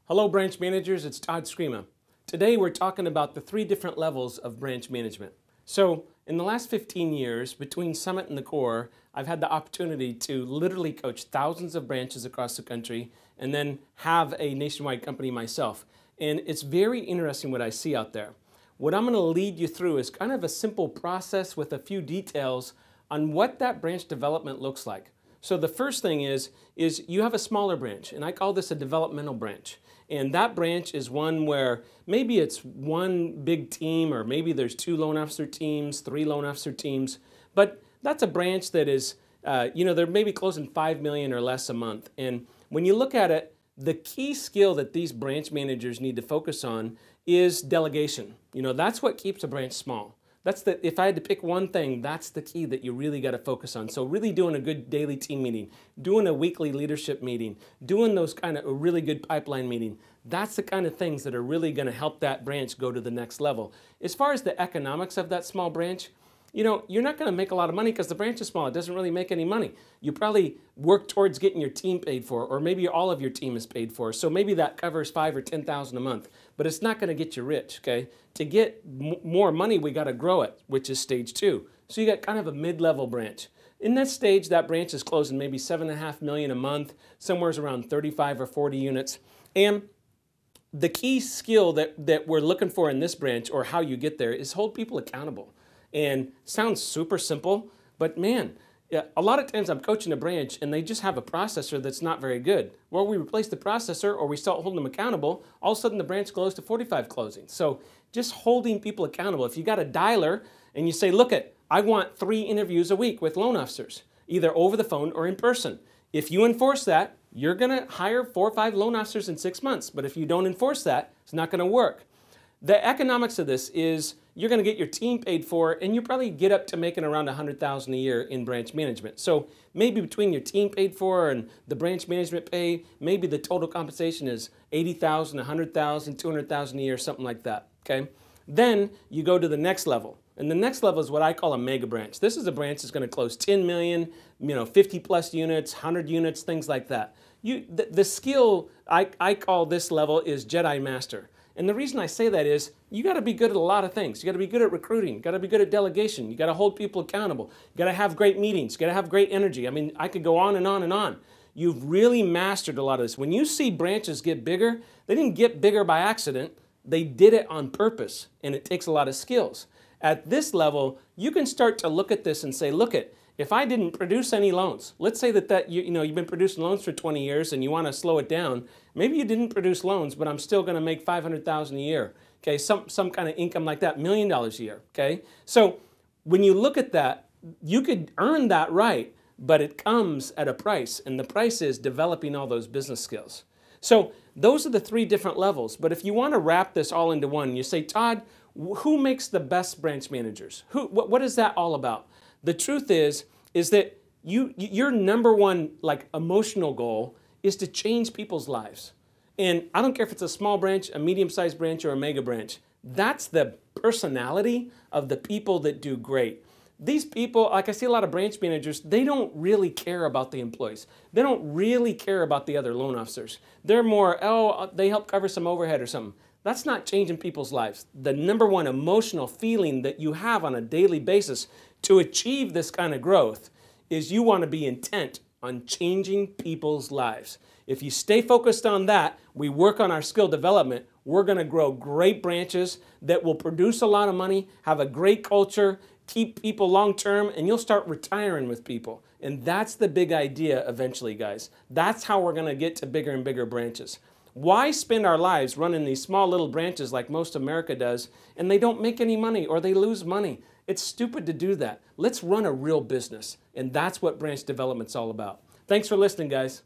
Hello branch managers, it's Todd Scrima. Today we're talking about the 3 different levels of branch management. So in the last 15 years, between Summit and the Core, I've had the opportunity to literally coach thousands of branches across the country and then have a nationwide company myself. And it's very interesting what I see out there. What I'm going to lead you through is kind of a simple process with a few details on what that branch development looks like. So the first thing is you have a smaller branch, and I call this a developmental branch. And that branch is one where maybe it's one big team, or maybe there's 2 loan officer teams, 3 loan officer teams. But that's a branch that is, they're maybe closing $5 million or less a month. And when you look at it, the key skill that these branch managers need to focus on is delegation. That's what keeps a branch small. If I had to pick one thing, that's the key that you really got to focus on. So really doing a good daily team meeting, doing a weekly leadership meeting, doing those kind of a really good pipeline meeting, that's the kind of things that are really going to help that branch go to the next level. As far as the economics of that small branch, you're not going to make a lot of money because the branch is small. It doesn't really make any money. You probably work towards getting your team paid for, or maybe all of your team is paid for. So maybe that covers $5,000 or $10,000 a month, but it's not going to get you rich. Okay, to get more money, we got to grow it, which is stage 2. So you got kind of a mid-level branch. In this stage, that branch is closing maybe $7.5 million a month, somewhere around 35 or 40 units, and the key skill that we're looking for in this branch, or how you get there, is hold people accountable. And sounds super simple, but man, a lot of times I'm coaching a branch and they just have a processor that's not very good. Well, we replace the processor or we start holding them accountable, all of a sudden the branch goes to 45 closings. So just holding people accountable. If you got a dialer and you say, look, I want 3 interviews a week with loan officers, either over the phone or in person. If you enforce that, you're going to hire 4 or 5 loan officers in 6 months. But if you don't enforce that, it's not going to work. The economics of this is you're going to get your team paid for, and you probably get up to making around $100,000 a year in branch management. So maybe between your team paid for and the branch management pay, maybe the total compensation is $80,000, $100,000, $200,000 a year, something like that. Okay. Then you go to the next level, and the next level is what I call a mega branch. This is a branch that's going to close 10 million, 50 plus units, 100 units, things like that. The skill I call this level is Jedi Master. And the reason I say that is you got to be good at a lot of things. You got to be good at recruiting. You got to be good at delegation. You got to hold people accountable. You got to have great meetings. You got to have great energy. I mean, I could go on and on and on. You've really mastered a lot of this. When you see branches get bigger, they didn't get bigger by accident. They did it on purpose, and it takes a lot of skills. At this level, you can start to look at this and say, look, if I didn't produce any loans, let's say that you've been producing loans for 20 years and you want to slow it down. Maybe you didn't produce loans, but I'm still going to make $500,000 a year. Okay, some kind of income like that, $1 million a year. Okay, so when you look at that, you could earn that right, but it comes at a price, and the price is developing all those business skills. So those are the 3 different levels. But if you want to wrap this all into one, you say, Todd, who makes the best branch managers? What is that all about? The truth is that your number one emotional goal is to change people's lives. And I don't care if it's a small branch, a medium-sized branch, or a mega branch. That's the personality of the people that do great. These people, like I see a lot of branch managers, they don't really care about the employees. They don't really care about the other loan officers. They're more, they help cover some overhead or something. That's not changing people's lives. The number one emotional feeling that you have on a daily basis to achieve this kind of growth is you want to be intent on changing people's lives. If you stay focused on that, we work on our skill development, we're going to grow great branches that will produce a lot of money, have a great culture, keep people long-term, and you'll start retiring with people. And that's the big idea eventually, guys. That's how we're going to get to bigger and bigger branches. Why spend our lives running these small little branches like most America does, and they don't make any money or they lose money? It's stupid to do that. Let's run a real business, and that's what branch development's all about. Thanks for listening, guys.